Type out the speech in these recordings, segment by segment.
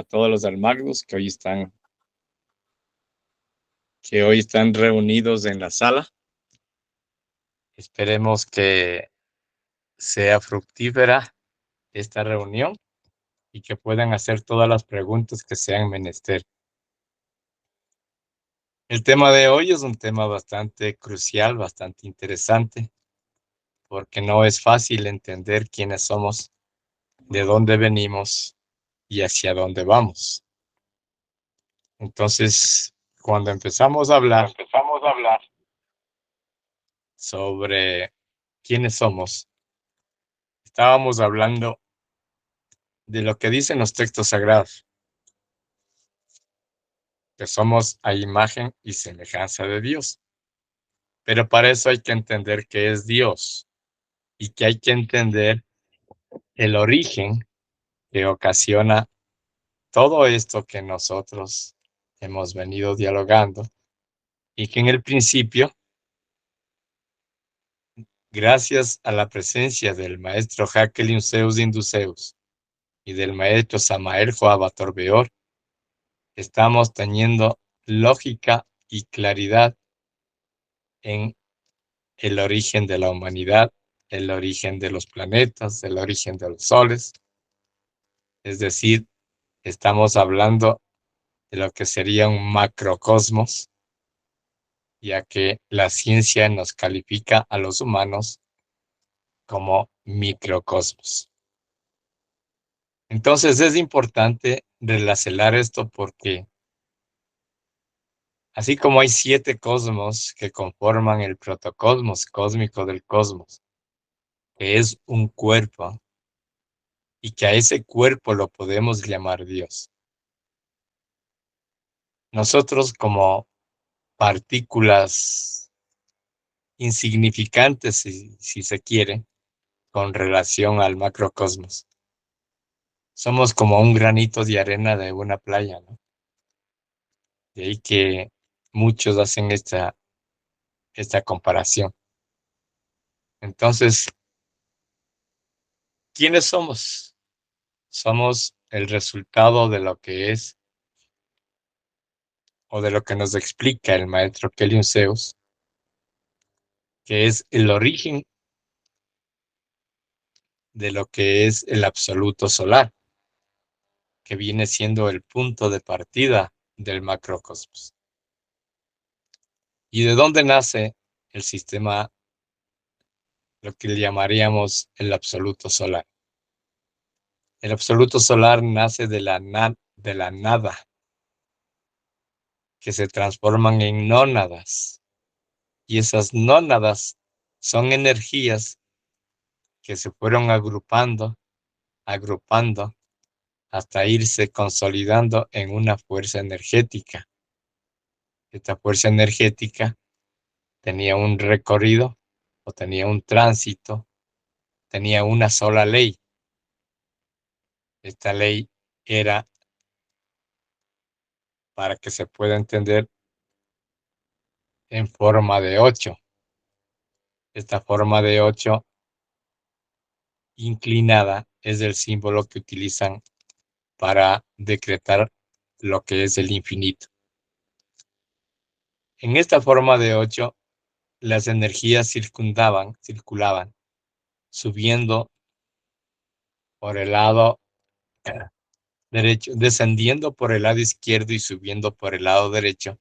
todos los Almagnus que hoy están reunidos en la sala. Esperemos que sea fructífera esta reunión y que puedan hacer todas las preguntas que sean menester. El tema de hoy es un tema bastante crucial, bastante interesante, porque no es fácil entender quiénes somos, de dónde venimos y hacia dónde vamos. Entonces, cuando empezamos a hablar sobre quiénes somos, estábamos hablando de lo que dicen los textos sagrados, que somos a imagen y semejanza de Dios. Pero para eso hay que entender qué es Dios y que hay que entender el origen que ocasiona todo esto que nosotros hemos venido dialogando y que en el principio, gracias a la presencia del maestro Jacqueline Zeus Induceus y del maestro Samael Joabator Beor, estamos teniendo lógica y claridad en el origen de la humanidad, el origen de los planetas, el origen de los soles. Es decir, estamos hablando de lo que sería un macrocosmos, ya que la ciencia nos califica a los humanos como microcosmos. Entonces es importante relacionar esto porque así como hay 7 cosmos que conforman el protocosmos cósmico del cosmos, que es un cuerpo, y que a ese cuerpo lo podemos llamar Dios. Nosotros como partículas insignificantes, si se quiere, con relación al macrocosmos, somos como un granito de arena de una playa, ¿no? De ahí que muchos hacen esta comparación. Entonces, ¿quiénes somos? Somos el resultado de lo que es o de lo que nos explica el maestro Kelion Zeus, que es el origen de lo que es el absoluto solar, que viene siendo el punto de partida del macrocosmos. ¿Y de dónde nace el sistema, lo que le llamaríamos el absoluto solar? El absoluto solar nace de la nada, que se transforman en nónadas. Y esas nónadas son energías que se fueron agrupando, hasta irse consolidando en una fuerza energética. Esta fuerza energética tenía un recorrido o tenía un tránsito, tenía una sola ley. Esta ley era, para que se pueda entender, en forma de 8. Esta forma de 8 inclinada es el símbolo que utilizan para decretar lo que es el infinito. En esta forma de 8, las energías circulaban, subiendo por el lado derecho, descendiendo por el lado izquierdo y subiendo por el lado derecho,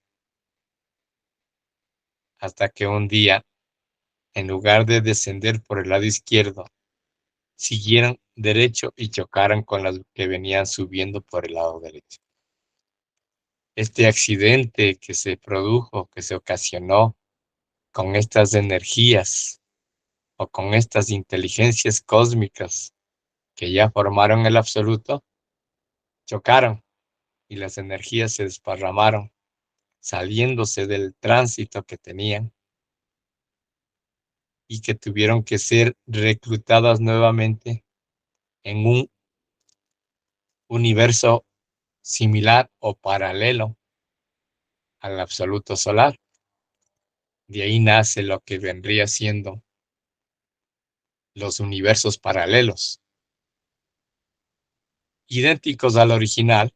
hasta que un día, en lugar de descender por el lado izquierdo, siguieron derecho y chocaron con las que venían subiendo por el lado derecho. Este accidente que se produjo, que se ocasionó con estas energías o con estas inteligencias cósmicas que ya formaron el absoluto, chocaron y las energías se desparramaron, saliéndose del tránsito que tenían y que tuvieron que ser reclutadas nuevamente en un universo similar o paralelo al absoluto solar. De ahí nace lo que vendría siendo los universos paralelos, idénticos al original,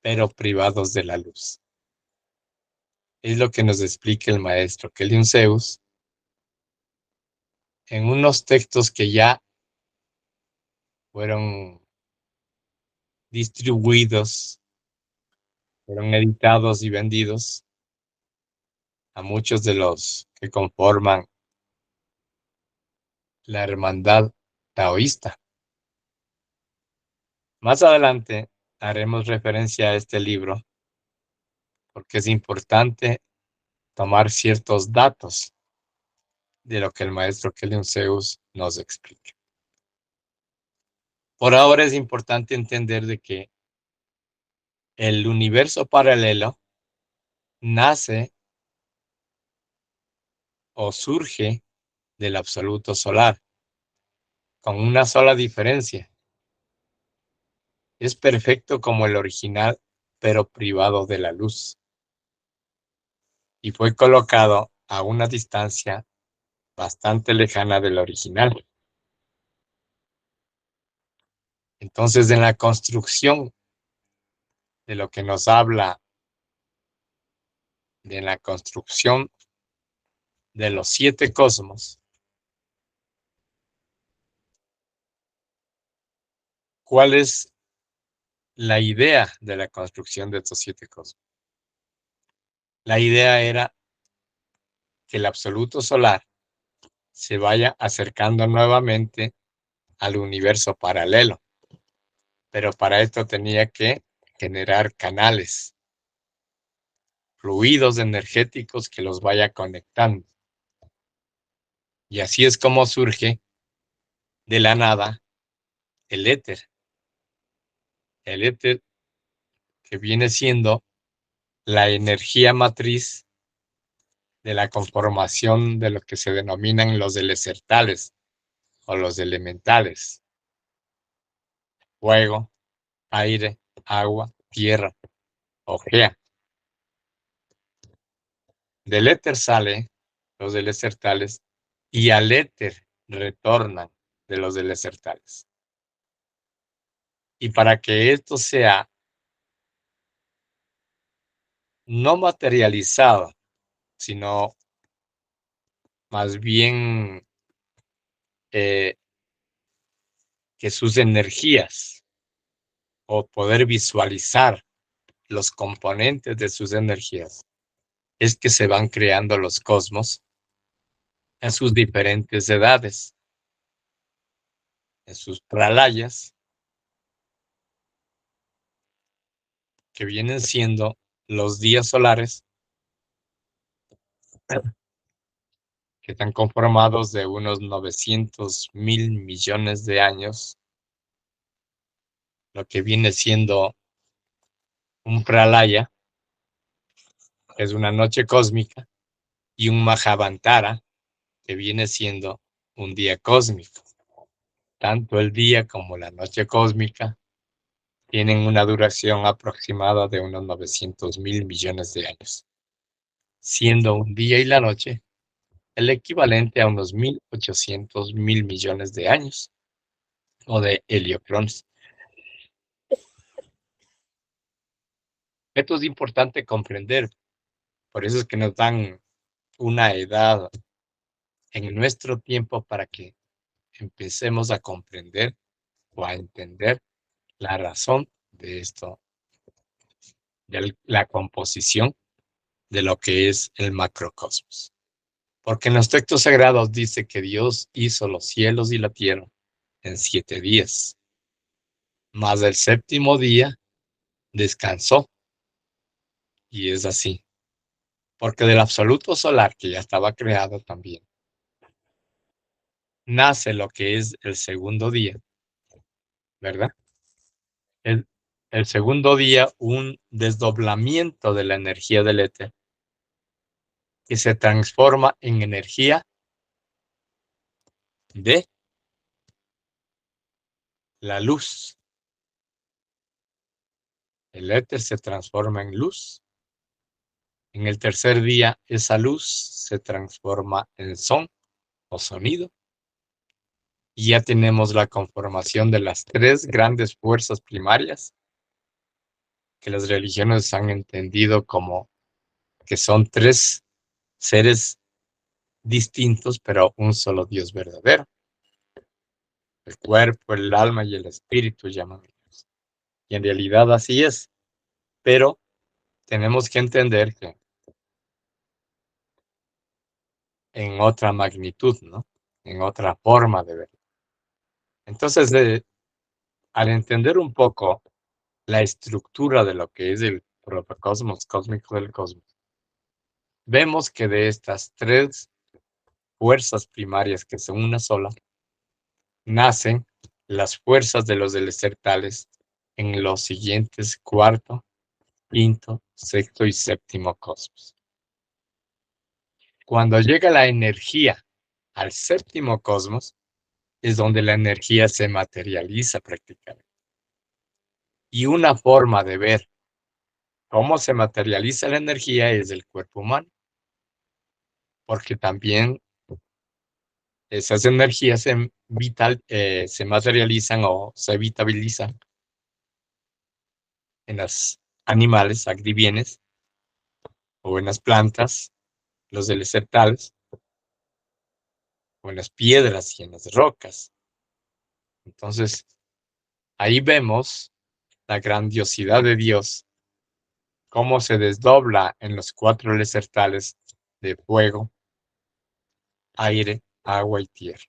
pero privados de la luz. Es lo que nos explica el maestro Keliun Zeus en unos textos que ya fueron distribuidos, fueron editados y vendidos a muchos de los que conforman la hermandad taoísta. Más adelante haremos referencia a este libro porque es importante tomar ciertos datos de lo que el maestro Keliun Zeus nos explica. Por ahora es importante entender de que el universo paralelo nace o surge del absoluto solar, con una sola diferencia. Es perfecto como el original, pero privado de la luz. Y fue colocado a una distancia bastante lejana del original. Entonces, en la construcción de lo que nos habla de la construcción de los 7 cosmos, ¿cuál es la idea de la construcción de estos 7 cosmos? La idea era que el absoluto solar se vaya acercando nuevamente al universo paralelo, pero para esto tenía que generar canales, fluidos energéticos que los vaya conectando. Y así es como surge de la nada el éter. El éter que viene siendo la energía matriz de la conformación de lo que se denominan los elementales o los elementales: fuego, aire, agua, tierra, ogea. Del éter sale los elementales y al éter retornan de los elementales. Y para que esto sea no materializado, sino más bien que sus energías o poder visualizar los componentes de sus energías, es que se van creando los cosmos en sus diferentes edades, en sus pralayas, que vienen siendo los días solares, que están conformados de unos 900,000 millones de años, lo que viene siendo un pralaya, es una noche cósmica, y un Mahavantara, que viene siendo un día cósmico. Tanto el día como la noche cósmica tienen una duración aproximada de unos 900,000 millones de años, siendo un día y la noche el equivalente a unos 1,800,000 millones de años, o de heliocrones. Esto es importante comprender, por eso es que nos dan una edad en nuestro tiempo para que empecemos a comprender o a entender la razón de esto, de la composición de lo que es el macrocosmos. Porque en los textos sagrados dice que Dios hizo los cielos y la tierra en 7 días, mas el séptimo día descansó. Y es así, porque del absoluto solar, que ya estaba creado también, nace lo que es el segundo día, ¿verdad? El, el segundo día, un desdoblamiento de la energía del éter, que se transforma en energía de la luz. El éter se transforma en luz. En el tercer día, esa luz se transforma en son o sonido. Y ya tenemos la conformación de las 3 grandes fuerzas primarias que las religiones han entendido como que son tres seres distintos, pero un solo Dios verdadero. El cuerpo, el alma y el espíritu llaman ellos. Y en realidad así es, pero tenemos que entender que en otra magnitud, ¿no? En otra forma de ver. Entonces, al entender un poco la estructura de lo que es el protocosmos cósmico del cosmos, vemos que de estas tres fuerzas primarias que son una sola, nacen las fuerzas de los elementales en los siguientes cuarto, quinto, sexto y séptimo cosmos. Cuando llega la energía al séptimo cosmos, es donde la energía se materializa prácticamente. Y una forma de ver cómo se materializa la energía es el cuerpo humano, porque también esas energías se materializan o se vitalizan en los animales activienes o en las plantas, los elementales, o en las piedras y en las rocas. Entonces, ahí vemos la grandiosidad de Dios, cómo se desdobla en los cuatro elementales de fuego, aire, agua y tierra.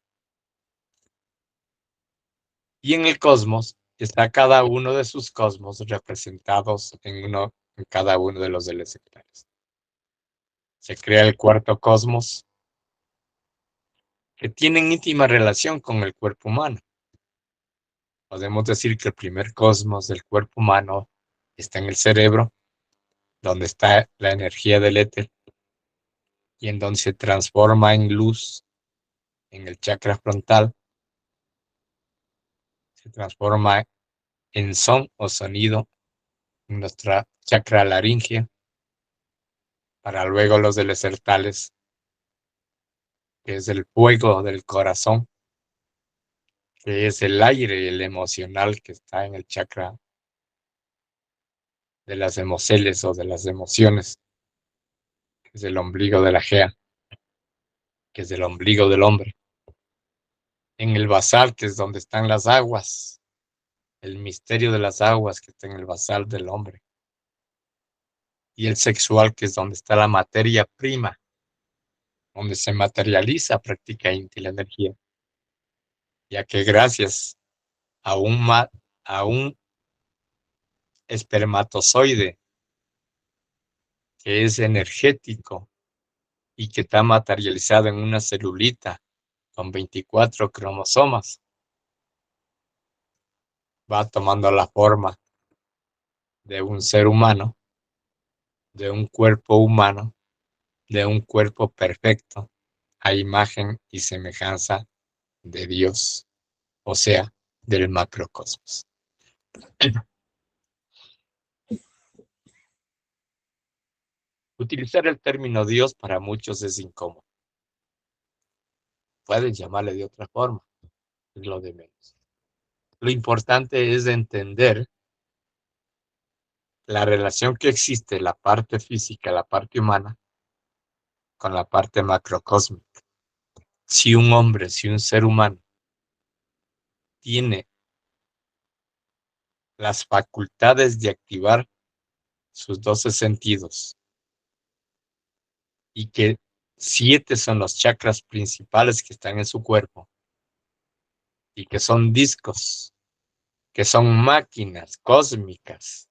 Y en el cosmos está cada uno de sus cosmos representados en cada uno de los elementales. Se crea el cuarto cosmos, que tienen íntima relación con el cuerpo humano. Podemos decir que el primer cosmos del cuerpo humano está en el cerebro, donde está la energía del éter y en donde se transforma en luz en el chakra frontal, se transforma en son o sonido en nuestra chakra laringea, para luego los elementales, que es el fuego del corazón, que es el aire y el emocional que está en el chakra de las emociones o de las emociones, que es el ombligo de la gea, que es el ombligo del hombre. En el basal, que es donde están las aguas, el misterio de las aguas que está en el basal del hombre. Y el sexual, que es donde está la materia prima, donde se materializa prácticamente la energía, ya que gracias a a un espermatozoide que es energético y que está materializado en una celulita con 24 cromosomas, va tomando la forma de un ser humano, de un cuerpo humano, de un cuerpo perfecto, a imagen y semejanza de Dios, o sea, del macrocosmos. Utilizar el término Dios para muchos es incómodo. Pueden llamarle de otra forma, es lo de menos. Lo importante es entender la relación que existe, la parte física, la parte humana, con la parte macrocósmica. Si un hombre, si un ser humano tiene las facultades de activar sus 12 sentidos y que 7 son los chakras principales que están en su cuerpo y que son discos, que son máquinas cósmicas,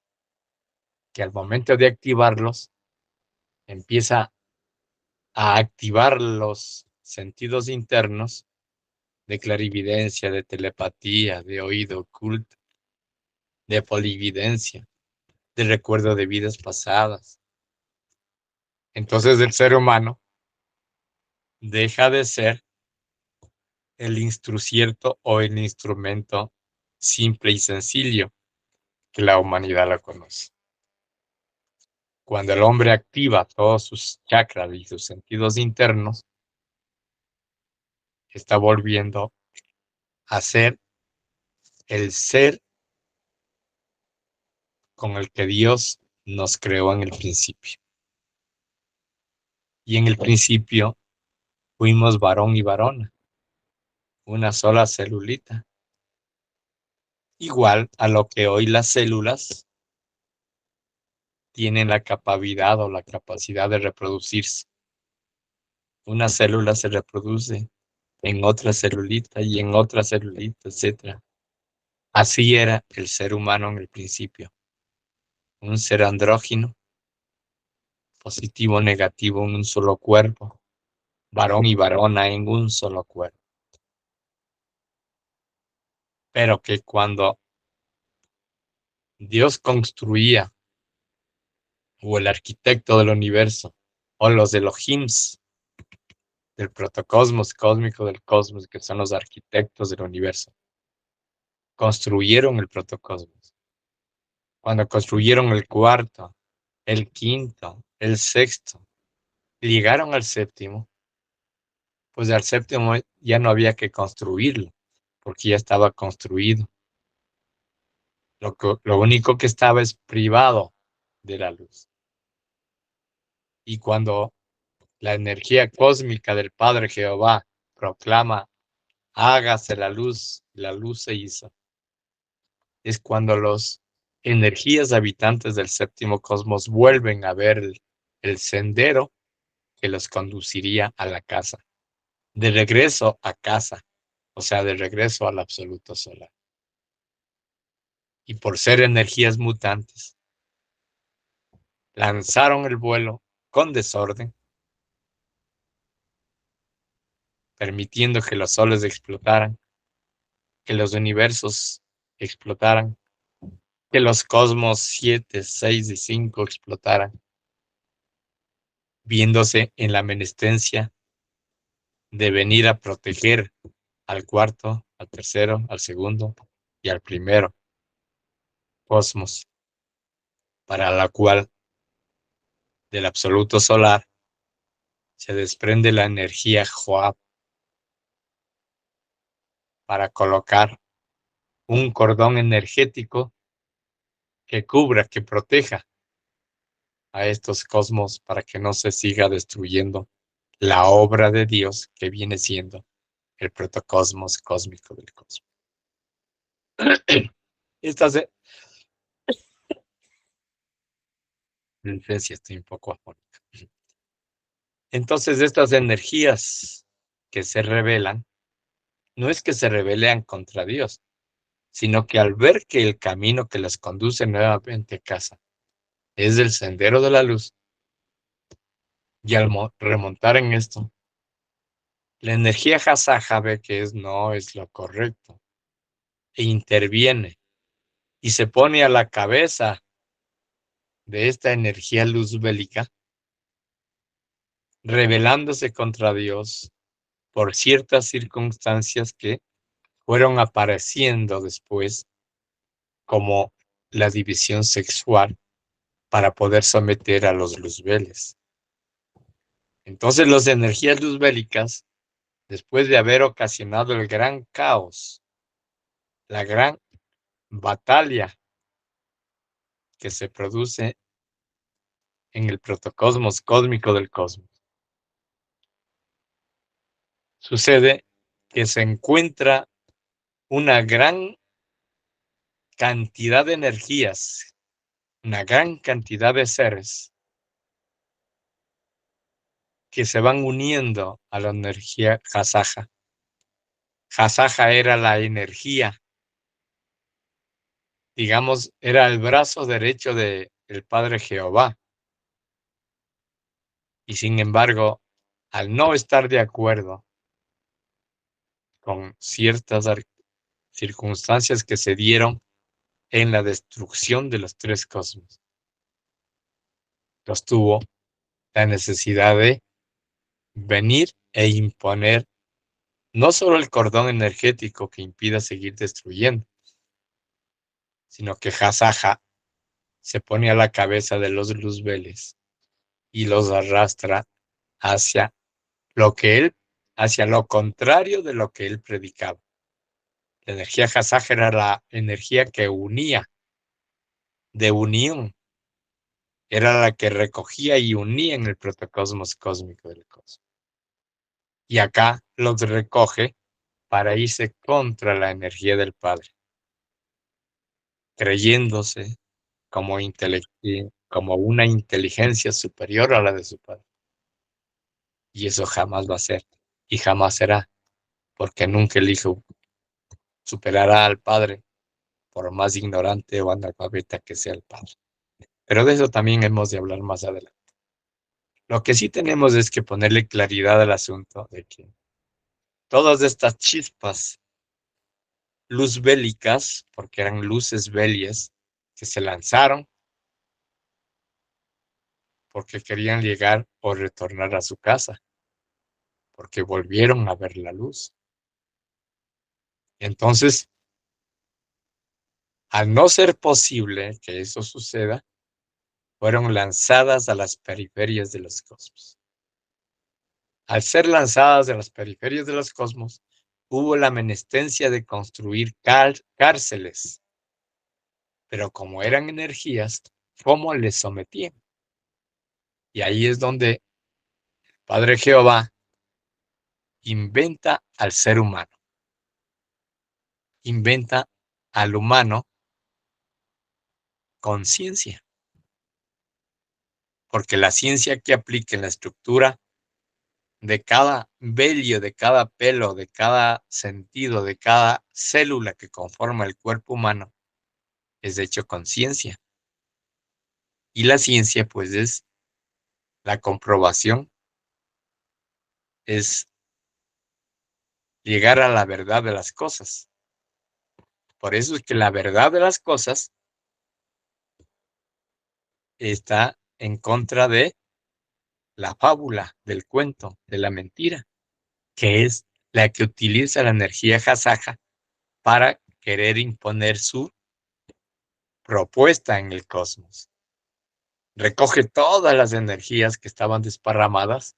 que al momento de activarlos empieza a activar los sentidos internos de clarividencia, de telepatía, de oído oculto, de polividencia, de recuerdo de vidas pasadas. Entonces el ser humano deja de ser el instrucierto o el instrumento simple y sencillo que la humanidad la conoce. Cuando el hombre activa todos sus chakras y sus sentidos internos, está volviendo a ser el ser con el que Dios nos creó en el principio. Y en el principio fuimos varón y varona, una sola celulita, igual a lo que hoy las células tienen la capacidad o la capacidad de reproducirse. Una célula se reproduce en otra celulita y en otra celulita, etc. Así era el ser humano en el principio, un ser andrógino, positivo o negativo en un solo cuerpo, varón y varona en un solo cuerpo. Pero que cuando Dios construía, o el arquitecto del universo, o los Elohims del protocosmos cósmico del cosmos, que son los arquitectos del universo, construyeron el protocosmos. Cuando construyeron el cuarto, el quinto, el sexto, llegaron al séptimo, pues al séptimo ya no había que construirlo, porque ya estaba construido. Lo único que estaba es privado de la luz. Y cuando la energía cósmica del Padre Jehová proclama, hágase la luz se hizo. Es cuando las energías habitantes del séptimo cosmos vuelven a ver el sendero que los conduciría a la casa, de regreso a casa, o sea, de regreso al absoluto solar. Y por ser energías mutantes, lanzaron el vuelo con desorden, permitiendo que los soles explotaran, que los universos explotaran, que los cosmos 7, 6 y 5 explotaran, viéndose en la menestencia de venir a proteger al cuarto, al tercero, al segundo y al primero cosmos, para la cual del absoluto solar se desprende la energía Joab para colocar un cordón energético que cubra, que proteja a estos cosmos para que no se siga destruyendo la obra de Dios que viene siendo el protocosmos cósmico del cosmos. Estas estoy un poco afónica. Entonces, estas energías que se rebelan, no es que se rebelen contra Dios, sino que al ver que el camino que las conduce nuevamente a casa es el sendero de la luz, y al remontar en esto, la energía Hasaja ve que no es lo correcto, e interviene y se pone a la cabeza de esta energía luzbélica, rebelándose contra Dios por ciertas circunstancias que fueron apareciendo después, como la división sexual, para poder someter a los luzbeles. Entonces, las energías luzbélicas, después de haber ocasionado el gran caos, la gran batalla que se produce en el protocosmos cósmico del cosmos, sucede que se encuentra una gran cantidad de energías, una gran cantidad de seres que se van uniendo a la energía Hasaja. Hasaja era la energía, digamos, era el brazo derecho del Padre Jehová. Y sin embargo, al no estar de acuerdo con ciertas circunstancias que se dieron en la destrucción de los tres cosmos, los tuvo la necesidad de venir e imponer no solo el cordón energético que impida seguir destruyendo, sino que Hasaja se pone a la cabeza de los luzbeles y los arrastra hacia hacia lo contrario de lo que él predicaba. La energía Hasaja era la energía que unía de unión. Era la que recogía y unía en el protocosmos cósmico del cosmos. Y acá los recoge para irse contra la energía del Padre, creyéndose como, como una inteligencia superior a la de su Padre. Y eso jamás va a ser, y jamás será, porque nunca el Hijo superará al Padre, por más ignorante o analfabeta que sea el Padre. Pero de eso también hemos de hablar más adelante. Lo que sí tenemos es que ponerle claridad al asunto de que todas estas chispas luz bélicas, porque eran luces bélicas, que se lanzaron porque querían llegar o retornar a su casa, porque volvieron a ver la luz. Entonces, al no ser posible que eso suceda, fueron lanzadas a las periferias de los cosmos. Al ser lanzadas a las periferias de los cosmos, hubo la menestencia de construir cárceles, pero como eran energías, ¿cómo les sometían? Y ahí es donde Padre Jehová inventa al ser humano, inventa al humano con ciencia, porque la ciencia que aplica en la estructura de cada vello, de cada pelo, de cada sentido, de cada célula que conforma el cuerpo humano, es hecho con ciencia. Y la ciencia, pues, es la comprobación, es llegar a la verdad de las cosas. Por eso es que la verdad de las cosas está en contra de la fábula, del cuento, de la mentira, que es la que utiliza la energía Hasaja para querer imponer su propuesta en el cosmos. Recoge todas las energías que estaban desparramadas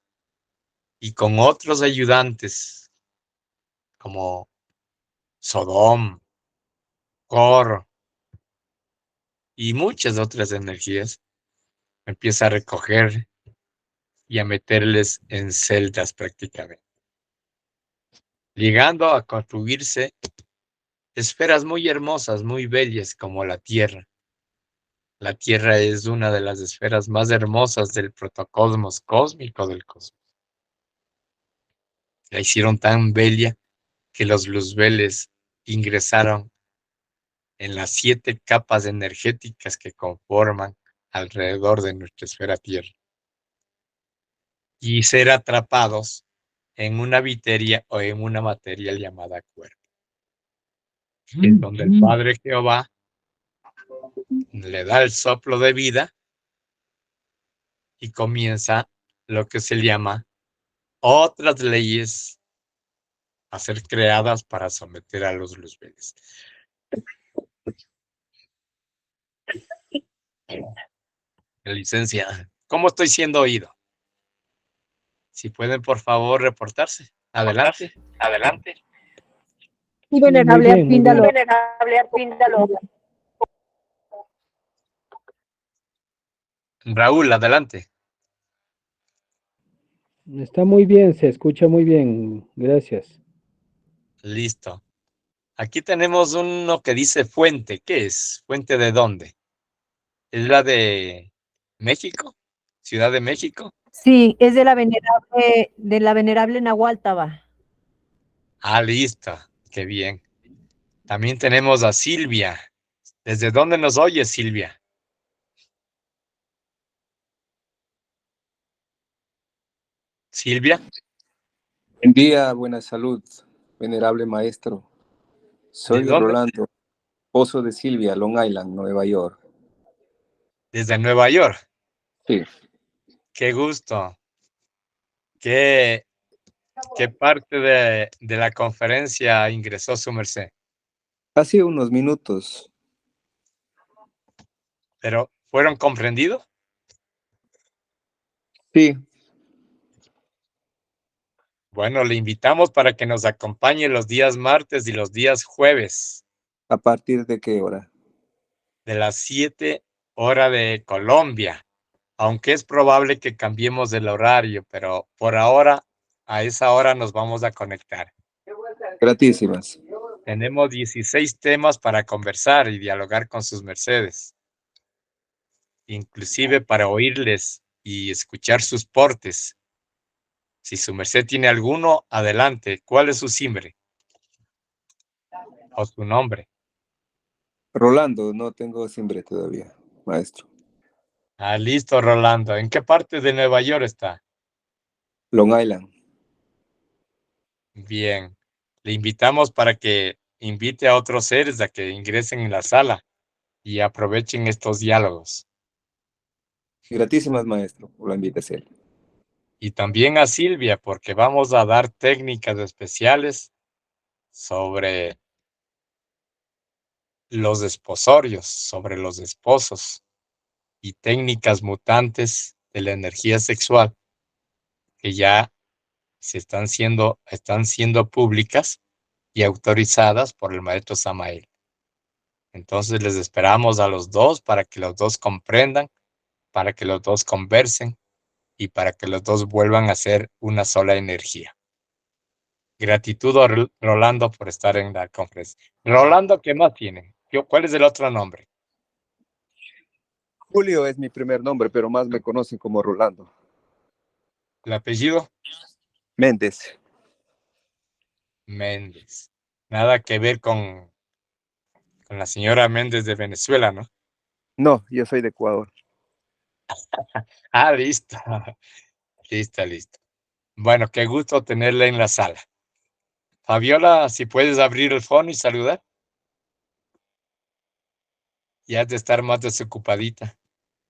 y con otros ayudantes como Sodom, Cor y muchas otras energías, empieza a recoger y a meterles en celdas prácticamente, llegando a construirse esferas muy hermosas, muy bellas como la Tierra. La Tierra es una de las esferas más hermosas del protocosmos cósmico del cosmos. La hicieron tan bella que los luzbeles ingresaron en las 7 capas energéticas que conforman alrededor de nuestra esfera Tierra y ser atrapados en una viteria o en una materia llamada cuerpo, que es donde el Padre Jehová le da el soplo de vida y comienza lo que se llama otras leyes a ser creadas para someter a los luzbeles. Licencia, ¿cómo estoy siendo oído? Si pueden, por favor, reportarse. Adelante. Adelante. Y Sí, muy venerable bien, muy Arpíndalo. bien. Venerable Arpíndalo. Raúl, adelante. Está muy bien, se escucha muy bien. Gracias. Listo. Aquí tenemos uno que dice fuente. ¿Qué es? ¿Fuente de dónde? ¿Es la de México? ¿Ciudad de México? Sí, es de la venerable Nahuáltaba. Ah, listo. Qué bien. También tenemos a Silvia. ¿Desde dónde nos oye, Silvia? Silvia. Buen día, buena salud, venerable maestro. ¿De Soy dónde? Rolando, esposo de Silvia, Long Island, Nueva York. Desde Nueva York. Sí, Qué gusto. ¿Qué parte de la conferencia ingresó su merced? hace unos minutos. ¿Pero fueron comprendidos? Sí, Bueno, le invitamos para que nos acompañe los días martes y los días jueves. ¿a partir de qué hora? de las 7 horas de Colombia, aunque es probable que cambiemos el horario, pero por ahora a esa hora nos vamos a conectar. Gratísimas. Tenemos 16 temas para conversar y dialogar con sus mercedes, inclusive para oírles y escuchar sus portes. Si su merced tiene alguno, adelante. ¿Cuál es su simbre? O su nombre. Rolando, no tengo simbre todavía, maestro. Ah, listo, Rolando. ¿En qué parte de Nueva York está? Long Island. Bien. Le invitamos para que invite a otros seres a que ingresen en la sala y aprovechen estos diálogos. Gratísimas, maestro, por la invitación. Y también a Silvia, porque vamos a dar técnicas especiales sobre los desposorios, sobre los esposos y técnicas mutantes de la energía sexual que ya están siendo públicas y autorizadas por el maestro Samael. Entonces les esperamos a los dos para que los dos comprendan, para que los dos conversen y para que los dos vuelvan a ser una sola energía. Gratitud a Rolando por estar en la conferencia. Rolando, ¿qué más tiene? ¿Cuál es el otro nombre? Julio es mi primer nombre, pero más me conocen como Rolando. ¿El apellido? Méndez. Méndez. Nada que ver con la señora Méndez de Venezuela, ¿no? No, yo soy de Ecuador. Ah, listo. Listo. Bueno, qué gusto tenerla en la sala. Fabiola, si puedes abrir el phone y saludar. Ya has de estar más desocupadita.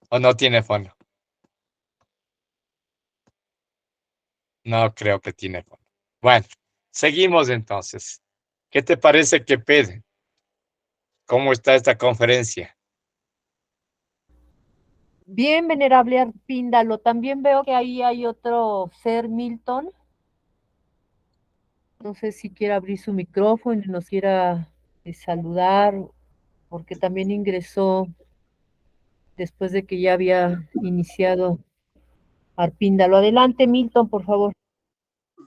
¿O no tiene phone? No creo que tiene phone. Bueno, seguimos entonces. ¿Qué te parece que Pedro? ¿Cómo está esta conferencia? Bien, venerable Arpíndalo. También veo que ahí hay otro ser, Milton. No sé si quiere abrir su micrófono y nos quiera saludar, porque también ingresó después de que ya había iniciado Arpíndalo. Adelante, Milton, por favor.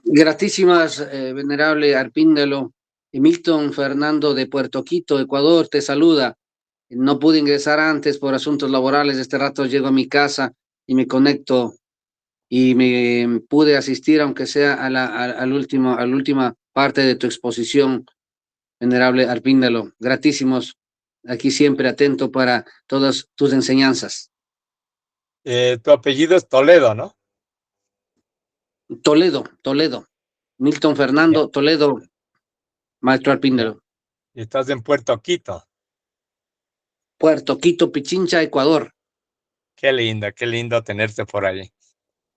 Gratísimas, venerable Arpíndalo. Milton Fernando de Puerto Quito, Ecuador, te saluda. No pude ingresar antes por asuntos laborales. Este rato llego a mi casa y me conecto y me pude asistir, aunque sea a la última parte de tu exposición, venerable Arpíndalo. Gratísimos. Aquí siempre atento para todas tus enseñanzas. Tu apellido es Toledo, ¿no? Toledo. Milton Fernando Toledo, maestro Arpíndalo. Y estás en Puerto Quito. Puerto Quito, Pichincha, Ecuador. Qué lindo tenerte por allí.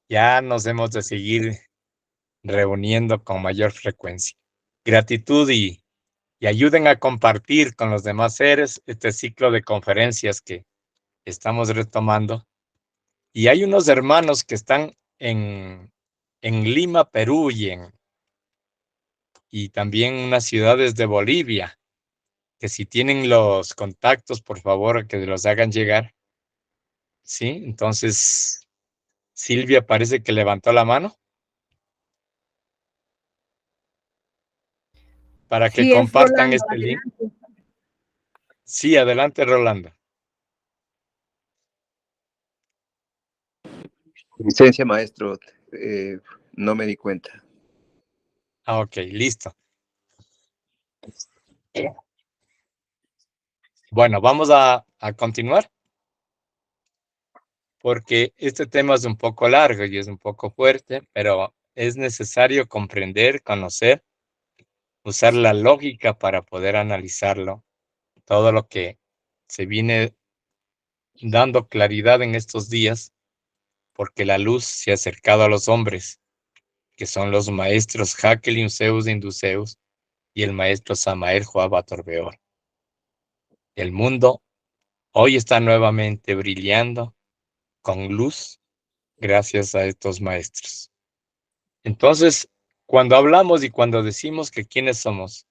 Ya nos hemos de seguir reuniendo con mayor frecuencia. Gratitud y ayuden a compartir con los demás seres este ciclo de conferencias que estamos retomando. Y hay unos hermanos que están en Lima, Perú y también unas ciudades de Bolivia, que si tienen los contactos, por favor, que los hagan llegar. Sí, entonces Silvia parece que levantó la mano para que Sí, es compartan Rolando, este link. adelante. Sí, adelante, Rolando. Licencia, maestro, no me di cuenta. Ah, ok, listo. Bueno, vamos a continuar porque este tema es un poco largo y es un poco fuerte, pero es necesario comprender, conocer, usar la lógica para poder analizarlo. Todo lo que se viene dando claridad en estos días, porque la luz se ha acercado a los hombres, que son los maestros Hakelin Zeus de Induceus y el maestro Samael Joaba Torbeor. El mundo hoy está nuevamente brillando con luz gracias a estos maestros. Entonces, cuando hablamos y cuando decimos que quiénes somos,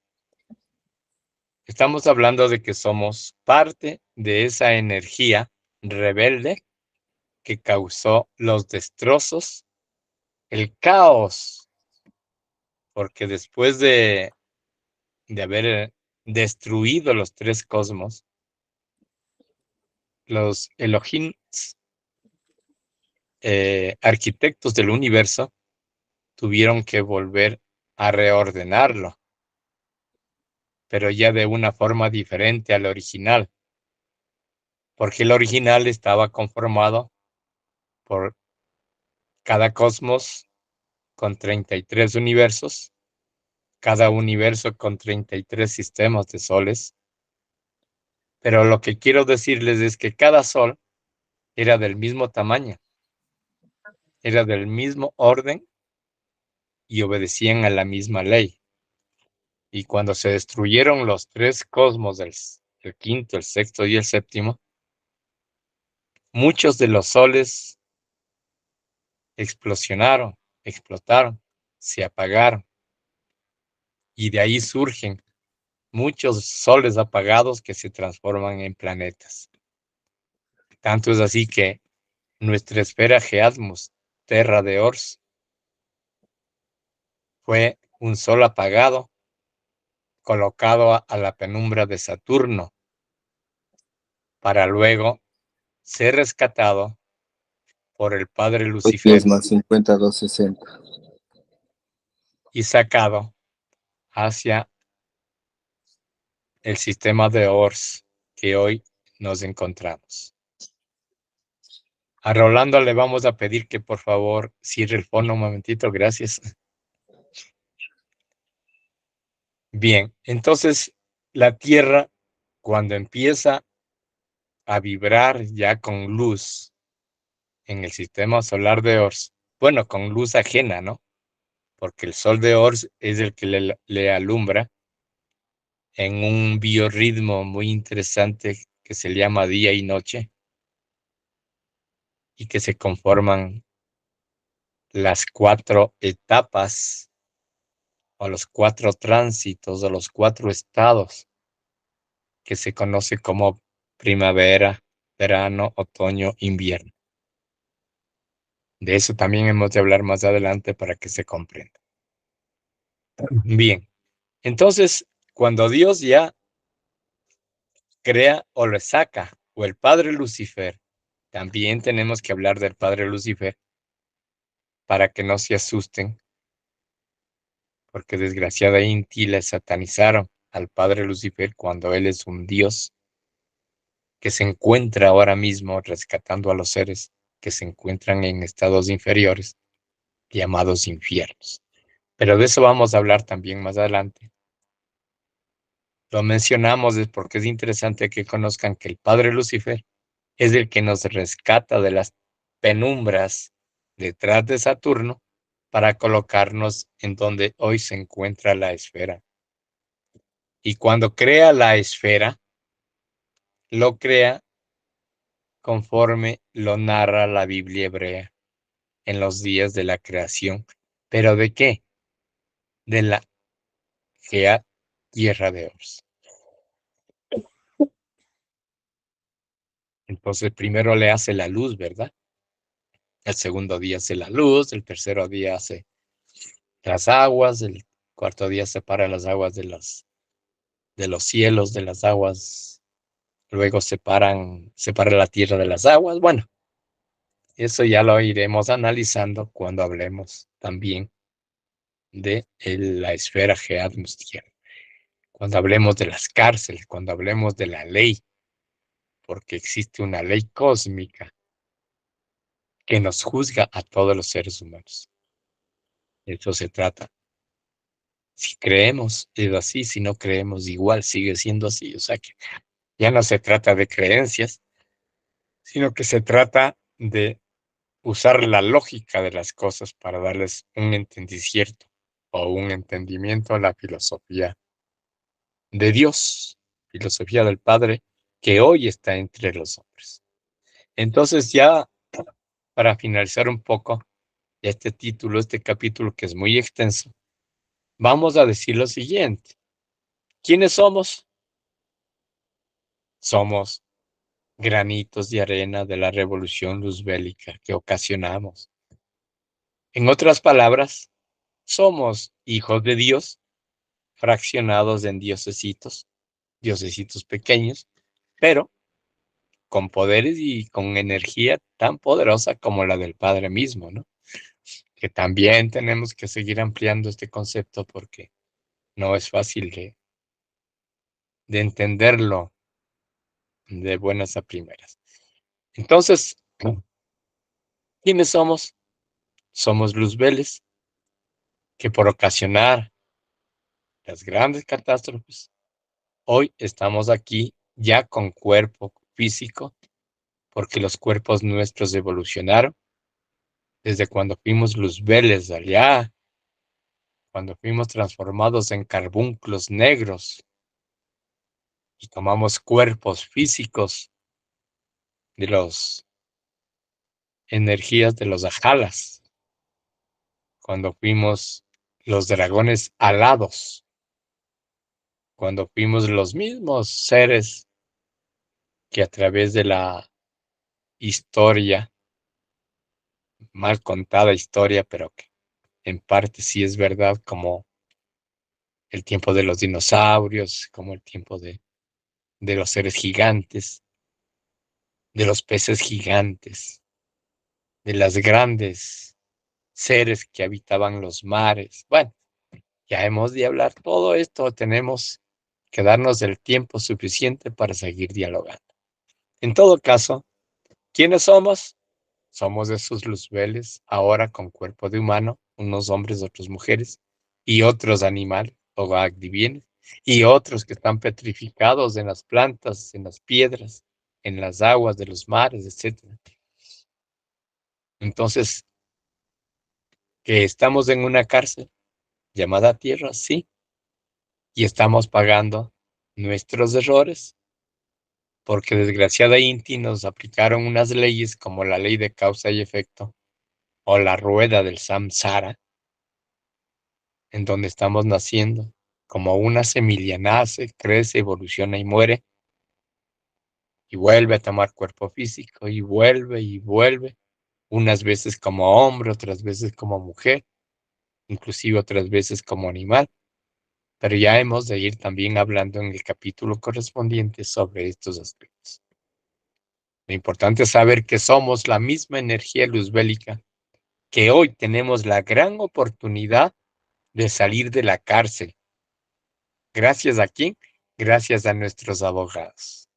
Estamos hablando de que somos parte de esa energía rebelde que causó los destrozos, el caos, porque después de haber destruido los tres cosmos, los Elohim, arquitectos del universo, tuvieron que volver a reordenarlo, pero ya de una forma diferente al original, porque el original estaba conformado por cada cosmos con 33 universos, cada universo con 33 sistemas de soles. Pero lo que quiero decirles es que cada sol era del mismo tamaño, era del mismo orden y obedecían a la misma ley. Y cuando se destruyeron los tres cosmos, el quinto, el sexto y el séptimo, muchos de los soles explosionaron, explotaron, se apagaron. Y de ahí surgen muchos soles apagados que se transforman en planetas. Tanto es así que nuestra esfera Geatmus, Terra de Ors, fue un sol apagado colocado a la penumbra de Saturno para luego ser rescatado por el padre Lucifer 10 más 52, 60. y sacado hacia el sistema de Ors que hoy nos encontramos. A Rolando le vamos a pedir que por favor cierre el fono un momentito, gracias. Bien, entonces la Tierra, cuando empieza a vibrar ya con luz en el sistema solar de Ors, bueno, con luz ajena, ¿no? Porque el sol de Ors es el que le alumbra en un biorritmo muy interesante que se llama día y noche y que se conforman las 4 etapas o los 4 tránsitos o los 4 estados que se conoce como primavera, verano, otoño, invierno. De eso también hemos de hablar más adelante para que se comprenda. Bien, entonces, cuando Dios ya crea o le saca, o el padre Lucifer, también tenemos que hablar del padre Lucifer para que no se asusten, porque desgraciadamente le satanizaron al padre Lucifer cuando él es un Dios que se encuentra ahora mismo rescatando a los seres que se encuentran en estados inferiores, llamados infiernos. Pero de eso vamos a hablar también más adelante. Lo mencionamos es porque es interesante que conozcan que el padre Lucifer es el que nos rescata de las penumbras detrás de Saturno para colocarnos en donde hoy se encuentra la esfera. Y cuando crea la esfera, lo crea conforme lo narra la Biblia hebrea en los días de la creación. ¿Pero de qué? De la Gea, tierra de Ors. Entonces primero le hace la luz, ¿verdad? El segundo día hace la luz, el tercero día hace las aguas, el cuarto día separa las aguas de los cielos, de las aguas, luego separa la tierra de las aguas. Bueno, eso ya lo iremos analizando cuando hablemos también de la esfera Geatmus tierra. Cuando hablemos de las cárceles, cuando hablemos de la ley, porque existe una ley cósmica que nos juzga a todos los seres humanos. De eso se trata. Si creemos, es así, si no creemos, igual sigue siendo así. O sea que ya no se trata de creencias, sino que se trata de usar la lógica de las cosas para darles un entendimiento o un entendimiento a la filosofía de Dios, filosofía del Padre, que hoy está entre los hombres. Entonces ya, para finalizar un poco este título, este capítulo que es muy extenso, vamos a decir lo siguiente. ¿Quiénes somos? Somos granitos de arena de la revolución luzbélica que ocasionamos. En otras palabras, somos hijos de Dios, fraccionados en diosesitos pequeños, pero con poderes y con energía tan poderosa como la del Padre mismo, ¿no? Que también tenemos que seguir ampliando este concepto porque no es fácil de entenderlo de buenas a primeras. Entonces, ¿quiénes somos? Somos luzbeles que por ocasionar las grandes catástrofes, hoy estamos aquí ya con cuerpo físico, porque los cuerpos nuestros evolucionaron desde cuando fuimos luzbeles allá, cuando fuimos transformados en carbunclos negros y tomamos cuerpos físicos de las energías de los ajalas, cuando fuimos los dragones alados, cuando fuimos los mismos seres que a través de la historia, mal contada historia, pero que en parte sí es verdad, como el tiempo de los dinosaurios, como el tiempo de los seres gigantes, de los peces gigantes, de las grandes seres que habitaban los mares. Bueno, ya hemos de hablar todo esto, tenemos que darnos el tiempo suficiente para seguir dialogando. En todo caso, ¿quiénes somos? Somos esos luzbeles, ahora con cuerpo de humano, unos hombres, otras mujeres, y otros animales, o adivines, y otros que están petrificados en las plantas, en las piedras, en las aguas de los mares, etc. Entonces, que estamos en una cárcel llamada tierra, sí, y estamos pagando nuestros errores, porque desgraciadamente nos aplicaron unas leyes como la ley de causa y efecto, o la rueda del samsara, en donde estamos naciendo, como una semilla nace, crece, evoluciona y muere, y vuelve a tomar cuerpo físico, y vuelve, unas veces como hombre, otras veces como mujer, inclusive otras veces como animal, pero ya hemos de ir también hablando en el capítulo correspondiente sobre estos aspectos. Lo importante es saber que somos la misma energía luzbélica, que hoy tenemos la gran oportunidad de salir de la cárcel. ¿Gracias a quién? Gracias a nuestros abogados.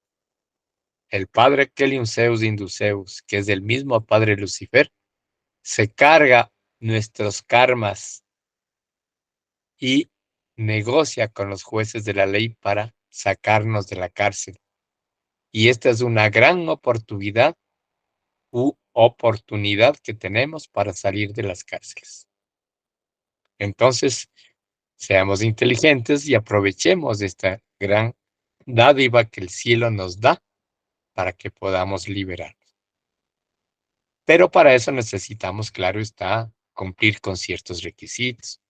El padre Keliunceus Induceus, que es el mismo padre Lucifer, se carga nuestros karmas y negocia con los jueces de la ley para sacarnos de la cárcel. Y esta es una gran oportunidad que tenemos para salir de las cárceles. Entonces, seamos inteligentes y aprovechemos esta gran dádiva que el cielo nos da para que podamos liberarnos. Pero para eso necesitamos, claro está, cumplir con ciertos requisitos.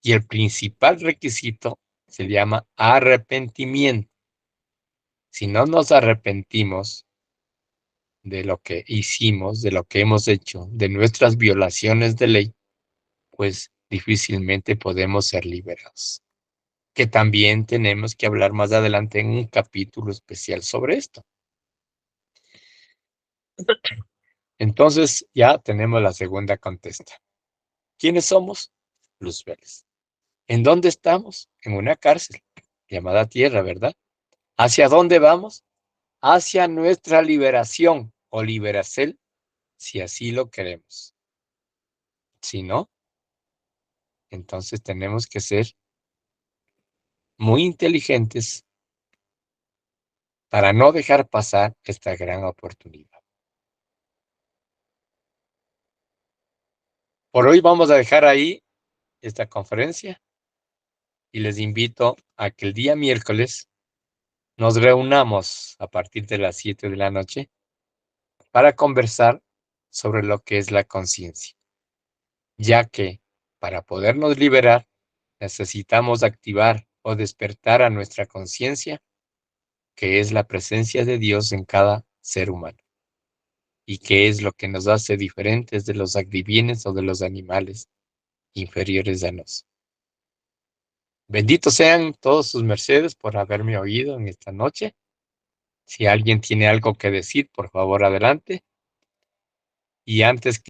Y el principal requisito se llama arrepentimiento. Si no nos arrepentimos de lo que hicimos, de lo que hemos hecho, de nuestras violaciones de ley, pues difícilmente podemos ser liberados. Que también tenemos que hablar más adelante en un capítulo especial sobre esto. Entonces ya tenemos la segunda contesta. ¿Quiénes somos? Luzbeles. ¿En dónde estamos? En una cárcel llamada tierra, ¿verdad? ¿Hacia dónde vamos? Hacia nuestra liberación o liberacel, si así lo queremos. Si no, entonces tenemos que ser muy inteligentes para no dejar pasar esta gran oportunidad. Por hoy vamos a dejar ahí esta conferencia y les invito a que el día miércoles nos reunamos a partir de las 7 de la noche para conversar sobre lo que es la conciencia, ya que para podernos liberar necesitamos activar o despertar a nuestra conciencia, que es la presencia de Dios en cada ser humano y qué es lo que nos hace diferentes de los adivines o de los animales inferiores a nosotros. Benditos sean todos sus mercedes por haberme oído en esta noche. Si alguien tiene algo que decir, por favor, adelante. Y antes que